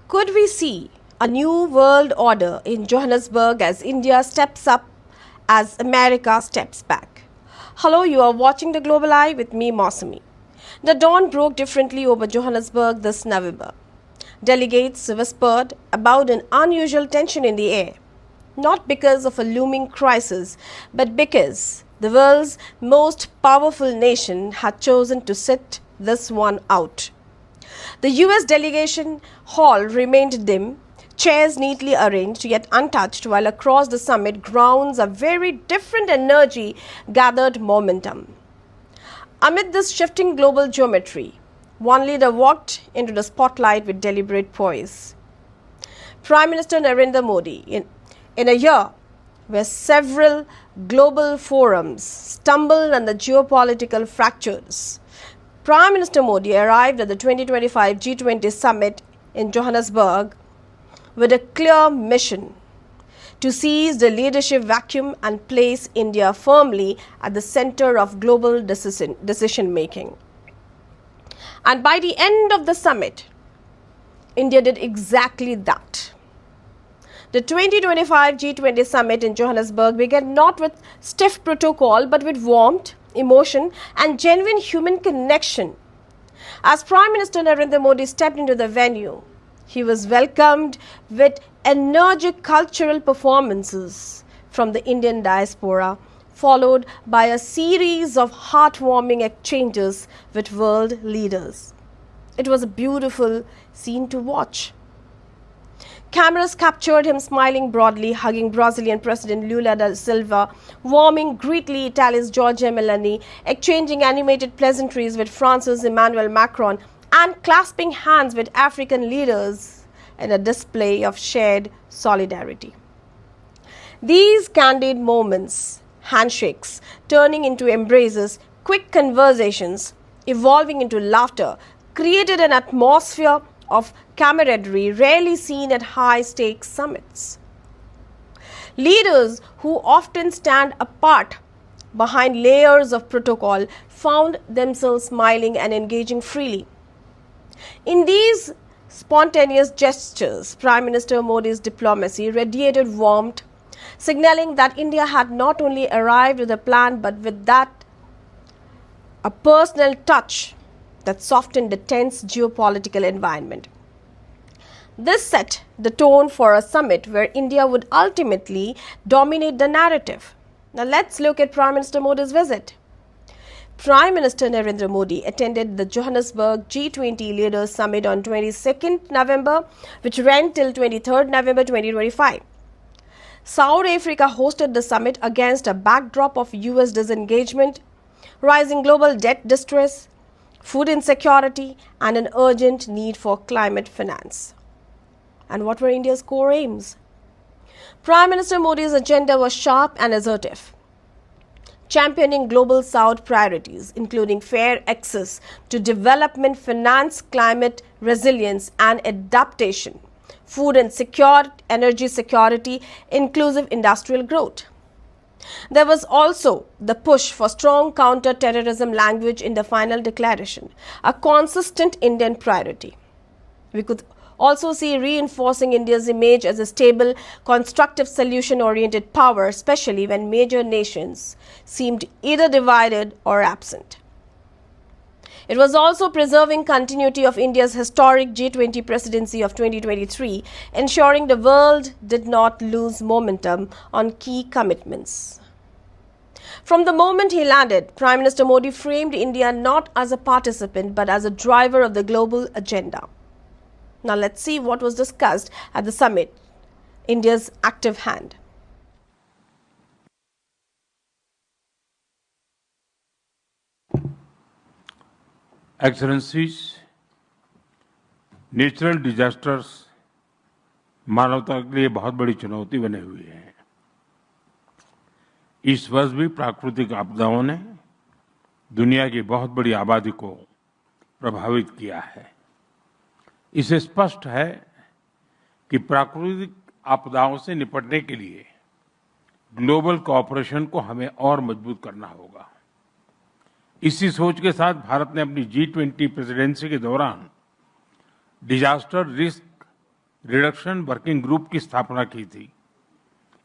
Could we see a new world order in Johannesburg as India steps up, as America steps back? Hello, you are watching The Globali with me, Mousumi. The dawn broke differently over Johannesburg this November. Delegates whispered about an unusual tension in the air, not because of a looming crisis, but because the world's most powerful nation had chosen to sit this one out. The US delegation hall remained dim, chairs neatly arranged yet untouched, while across the summit grounds a very different energy gathered momentum. Amid this shifting global geometry, one leader walked into the spotlight with deliberate poise. Prime Minister Narendra Modi, in a year where several global forums stumbled under geopolitical fractures, Prime Minister Modi arrived at the 2025 G20 Summit in Johannesburg with a clear mission to seize the leadership vacuum and place India firmly at the center of global decision making. And by the end of the summit, India did exactly that. The 2025 G20 Summit in Johannesburg began not with stiff protocol but with warmth, emotion and genuine human connection. As Prime Minister Narendra Modi stepped into the venue, he was welcomed with energetic cultural performances from the Indian diaspora, followed by a series of heartwarming exchanges with world leaders. It was a beautiful scene to watch. Cameras captured him smiling broadly, hugging Brazilian President Lula da Silva, warming greatly Italy's Giorgia Meloni, exchanging animated pleasantries with France's Emmanuel Macron, and clasping hands with African leaders in a display of shared solidarity. These candid moments, handshakes turning into embraces, quick conversations evolving into laughter, created an atmosphere of camaraderie rarely seen at high-stakes summits. Leaders who often stand apart behind layers of protocol found themselves smiling and engaging freely. In these spontaneous gestures, Prime Minister Modi's diplomacy radiated warmth, signaling that India had not only arrived with a plan but with that a personal touch that softened the tense geopolitical environment. This set the tone for a summit where India would ultimately dominate the narrative. Now let's look at Prime Minister Modi's visit. Prime Minister Narendra Modi attended the Johannesburg G20 Leaders Summit on 22nd November, which ran till 23rd November 2025. South Africa hosted the summit against a backdrop of US disengagement, rising global debt distress, food insecurity, and an urgent need for climate finance. And what were India's core aims? Prime Minister Modi's agenda was sharp and assertive, championing global South priorities, including fair access to development finance, climate resilience and adaptation, food and energy security, inclusive industrial growth. There was also the push for strong counter-terrorism language in the final declaration, a consistent Indian priority. We could also see reinforcing India's image as a stable, constructive, solution-oriented power, especially when major nations seemed either divided or absent. It was also preserving continuity of India's historic G20 presidency of 2023, ensuring the world did not lose momentum on key commitments. From the moment he landed, Prime Minister Modi framed India not as a participant but as a driver of the global agenda. Now let's see what was discussed at the summit, India's active hand. Excellencies, natural disasters मानवता के लिए बहुत बड़ी चुनौती बने हुए हैं। इस वर्ष भी प्राकृतिक आपदाओं ने दुनिया की बहुत बड़ी आबादी को प्रभावित किया है। इससे स्पष्ट है कि प्राकृतिक आपदाओं से निपटने के लिए ग्लोबल कोऑपरेशन को हमें और मजबूत करना होगा। इसी सोच के साथ भारत ने अपनी G20 प्रेसिडेंसी के दौरान disaster risk reduction working group की स्थापना की थी।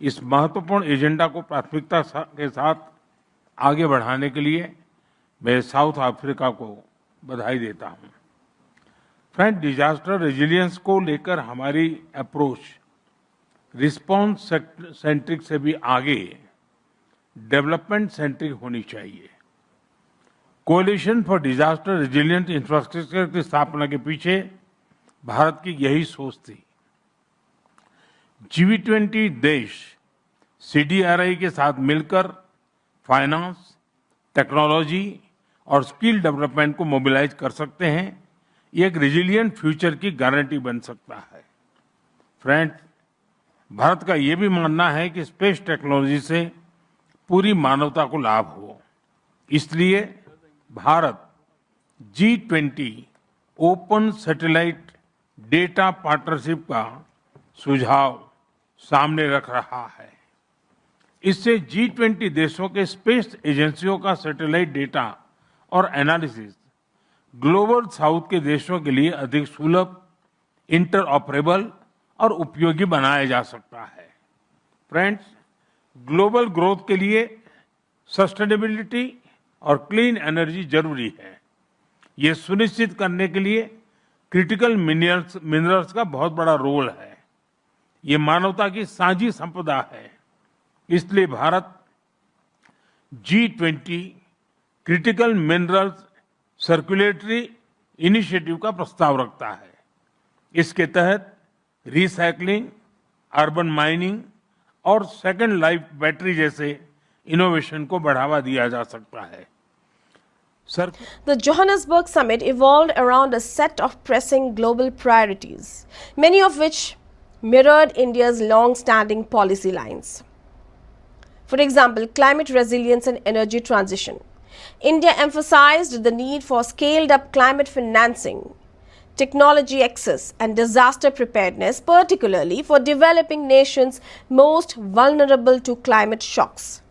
इस महत्वपूर्ण एजेंडा को प्राथमिकता के साथ आगे बढ़ाने के लिए मैं साउथ अफ्रीका को बधाई देता हूं। फ्रेंड, डिजास्टर रेजिलियंस को लेकर हमारी अप्रोच रिस्पॉन्स सेंट्रिक से भी आगे डेवलपमेंट सेंट्रिक होनी चाहिए। कोalition फॉर डिजास्टर रेजिलिएंट इंफ्रास्ट्रक्चर की स्थापना के पीछे भारत की यही सोच थी। G20 देश CDRI के साथ मिलकर फाइनेंस, टेक्नोलॉजी और स्किल डेवलपमेंट को मोबिलाइज कर सकते हैं। ये एक रेजिलिएंट फ्यूचर की गारंटी बन सकता है। फ्रेंड्स, भारत का ये भी मानना है कि स्पेस टेक्नोलॉजी से पूरी मानवता को लाभ हो। इसलिए Bharat G20 open satellite data partnership का सुझाव सामने रख रहा है। इससे G20 देशों के स्पेस एजेंसियों का सैटेलाइट डेटा और एनालिसिस ग्लोबल साउथ के देशों के लिए अधिक सुलभ, इंटरऑपरेबल और उपयोगी बनाया जा सकता है। फ्रेंड्स, ग्लोबल ग्रोथ के लिए सस्टेनेबिलिटी और क्लीन एनर्जी जरूरी है। ये सुनिश्चित करने के लिए क्रिटिकल मिनरल्स का बहुत बड़ा रोल है। ये मानवता की साझी संपदा है। इसलिए Bharat G20 critical minerals circulatory initiative का प्रस्ताव रखता है। इसके तहत रिसाइकलिंग, अर्बन माइनिंग और सेकेंड लाइफ बैटरी जैसे इनोवेशन को बढ़ावा दिया जा सकता है। The Johannesburg Summit evolved around a set of pressing global priorities, many of which mirrored India's long-standing policy lines. For example, climate resilience and energy transition. India emphasized the need for scaled-up climate financing, technology access, and disaster preparedness, particularly for developing nations most vulnerable to climate shocks.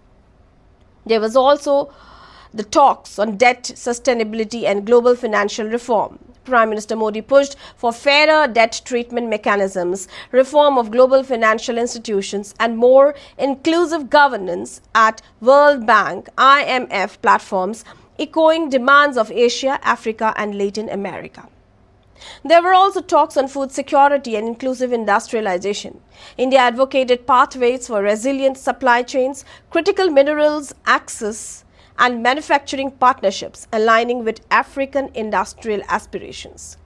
There was also the talks on debt sustainability and global financial reform. Prime Minister Modi pushed for fairer debt treatment mechanisms, reform of global financial institutions, and more inclusive governance at World Bank, IMF platforms, echoing demands of Asia, Africa, and Latin America. There were also talks on food security and inclusive industrialization. India advocated pathways for resilient supply chains, critical minerals access, and manufacturing partnerships aligning with African industrial aspirations.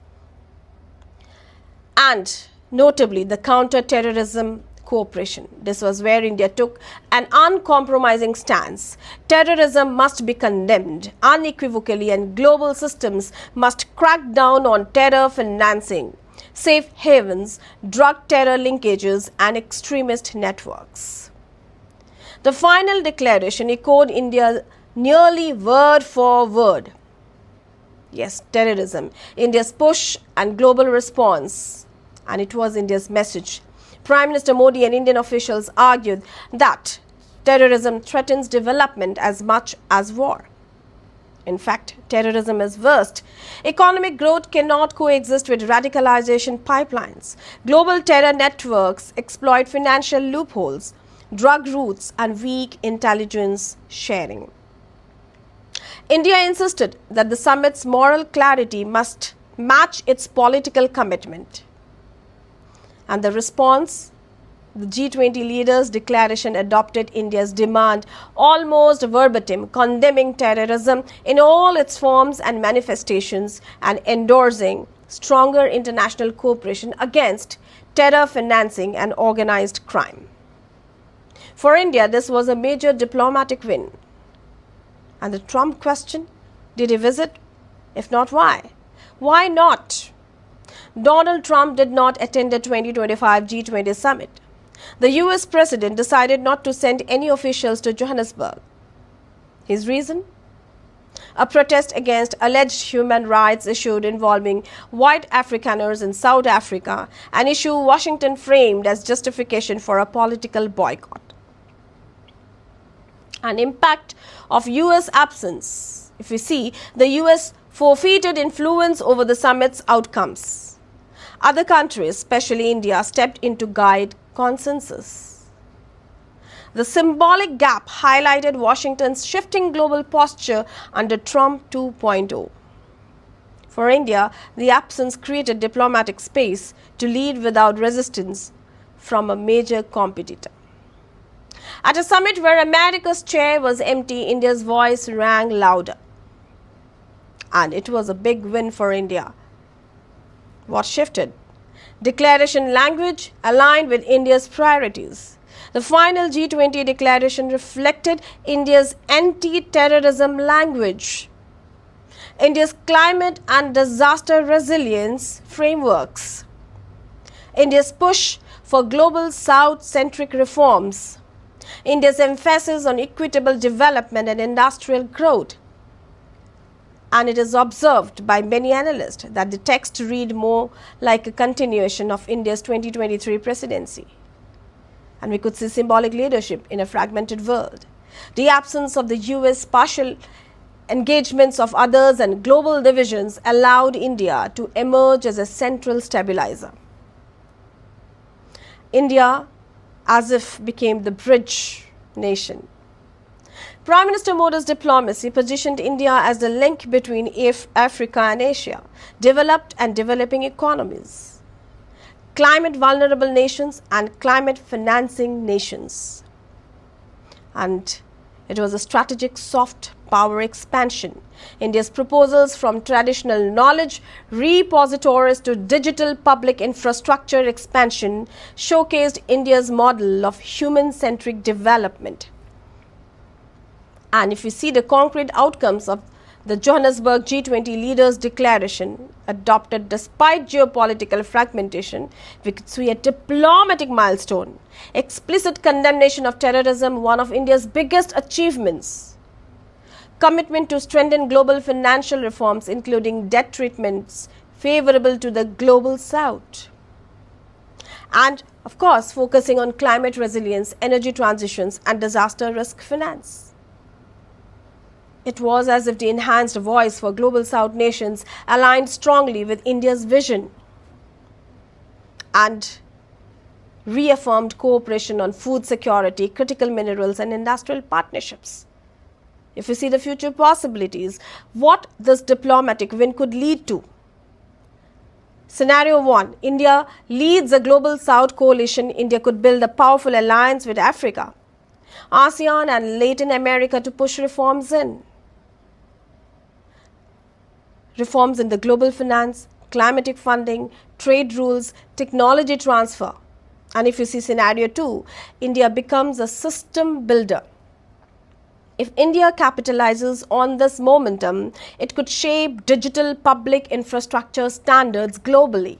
And notably, the counter-terrorism cooperation. This was where India took an uncompromising stance. Terrorism must be condemned unequivocally, and global systems must crack down on terror financing, safe havens, drug terror linkages, and extremist networks. The final declaration echoed India's nearly word for word. Yes, terrorism, India's push and global response, and it was India's message. Prime Minister Modi and Indian officials argued that terrorism threatens development as much as war. In fact, terrorism is worst. Economic growth cannot coexist with radicalization pipelines. Global terror networks exploit financial loopholes, drug routes, and weak intelligence sharing. India insisted that the summit's moral clarity must match its political commitment. And the response, the G20 leaders' declaration adopted India's demand almost verbatim, condemning terrorism in all its forms and manifestations and endorsing stronger international cooperation against terror financing and organized crime. For India, this was a major diplomatic win. And the Trump question, did he visit? If not, why? Why not? Donald Trump did not attend the 2025 G20 Summit. The US President decided not to send any officials to Johannesburg. His reason? A protest against alleged human rights issues involving white Afrikaners in South Africa, an issue Washington framed as justification for a political boycott. An impact of US absence. If we see, the US forfeited influence over the summit's outcomes. Other countries, especially India, stepped in to guide consensus. The symbolic gap highlighted Washington's shifting global posture under Trump 2.0. For India, the absence created diplomatic space to lead without resistance from a major competitor. At a summit where America's chair was empty, India's voice rang louder. And it was a big win for India. What shifted? Declaration language aligned with India's priorities. The final G20 declaration reflected India's anti-terrorism language, India's climate and disaster resilience frameworks, India's push for global South-centric reforms, India's emphasis on equitable development and industrial growth. And it is observed by many analysts that the text read more like a continuation of India's 2023 presidency. And we could see symbolic leadership in a fragmented world. The absence of the US, partial engagements of others, and global divisions allowed India to emerge as a central stabilizer. India, as if, became the bridge nation. Prime Minister Modi's diplomacy positioned India as the link between Africa and Asia, developed and developing economies, climate vulnerable nations and climate financing nations. And it was a strategic soft power expansion. India's proposals from traditional knowledge repositories to digital public infrastructure expansion showcased India's model of human-centric development. And if we see the concrete outcomes of the Johannesburg G20 leaders' declaration adopted despite geopolitical fragmentation, we could see a diplomatic milestone, explicit condemnation of terrorism, one of India's biggest achievements, commitment to strengthen global financial reforms, including debt treatments favorable to the global South, and of course focusing on climate resilience, energy transitions and disaster risk finance. It was as if the enhanced voice for global South nations aligned strongly with India's vision and reaffirmed cooperation on food security, critical minerals and industrial partnerships. If we see the future possibilities, what this diplomatic win could lead to. Scenario 1. India leads a global South coalition. India could build a powerful alliance with Africa, ASEAN and Latin America to push reforms in the global finance, climatic funding, trade rules, technology transfer. And if you see scenario 2, India becomes a system builder. If India capitalizes on this momentum, it could shape digital public infrastructure standards globally,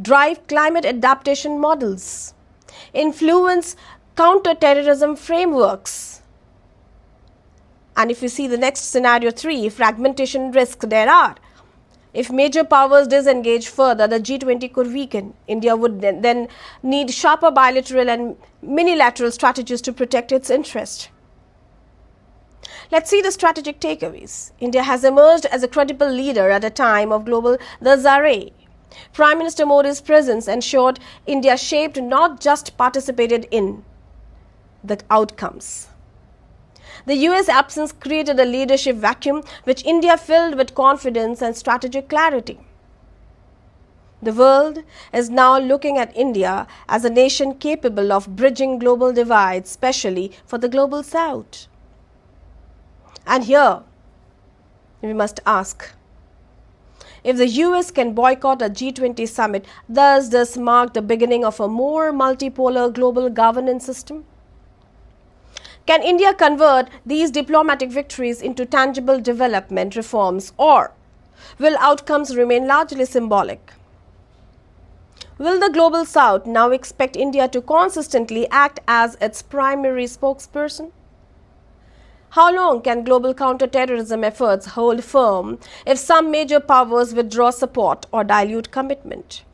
drive climate adaptation models, influence counter-terrorism frameworks. And if you see the next scenario 3, fragmentation risks there are. If major powers disengage further, the G20 could weaken. India would then need sharper bilateral and minilateral strategies to protect its interest. Let's see the strategic takeaways. India has emerged as a credible leader at a time of global disarray. Prime Minister Modi's presence ensured India shaped, not just participated in, the outcomes. The US absence created a leadership vacuum which India filled with confidence and strategic clarity. The world is now looking at India as a nation capable of bridging global divides, especially for the global South. And here we must ask, if the US can boycott a G20 summit, does this mark the beginning of a more multipolar global governance system? Can India convert these diplomatic victories into tangible development reforms, or will outcomes remain largely symbolic? Will the global South now expect India to consistently act as its primary spokesperson? How long can global counter-terrorism efforts hold firm if some major powers withdraw support or dilute commitment?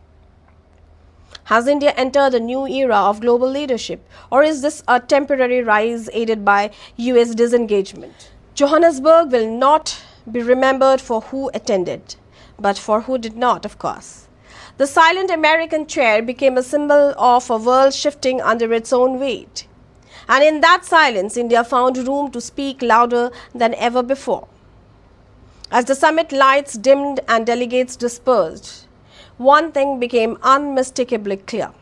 Has India entered a new era of global leadership, or is this a temporary rise aided by US disengagement? Johannesburg will not be remembered for who attended, but for who did not, of course. The silent American chair became a symbol of a world shifting under its own weight. And in that silence, India found room to speak louder than ever before. As the summit lights dimmed and delegates dispersed, one thing became unmistakably clear.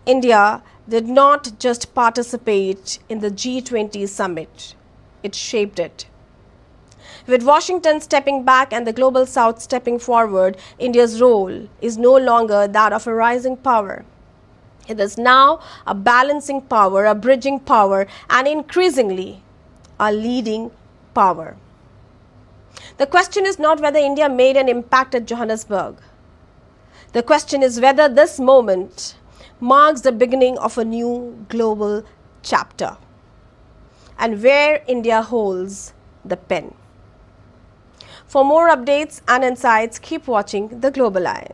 India did not just participate in the G20 Summit, it shaped it. With Washington stepping back and the global south stepping forward, India's role is no longer that of a rising power. It is now a balancing power, a bridging power, and increasingly a leading power. The question is not whether India made an impact at Johannesburg. The question is whether this moment marks the beginning of a new global chapter and where India holds the pen. For more updates and insights, keep watching The Global Eye.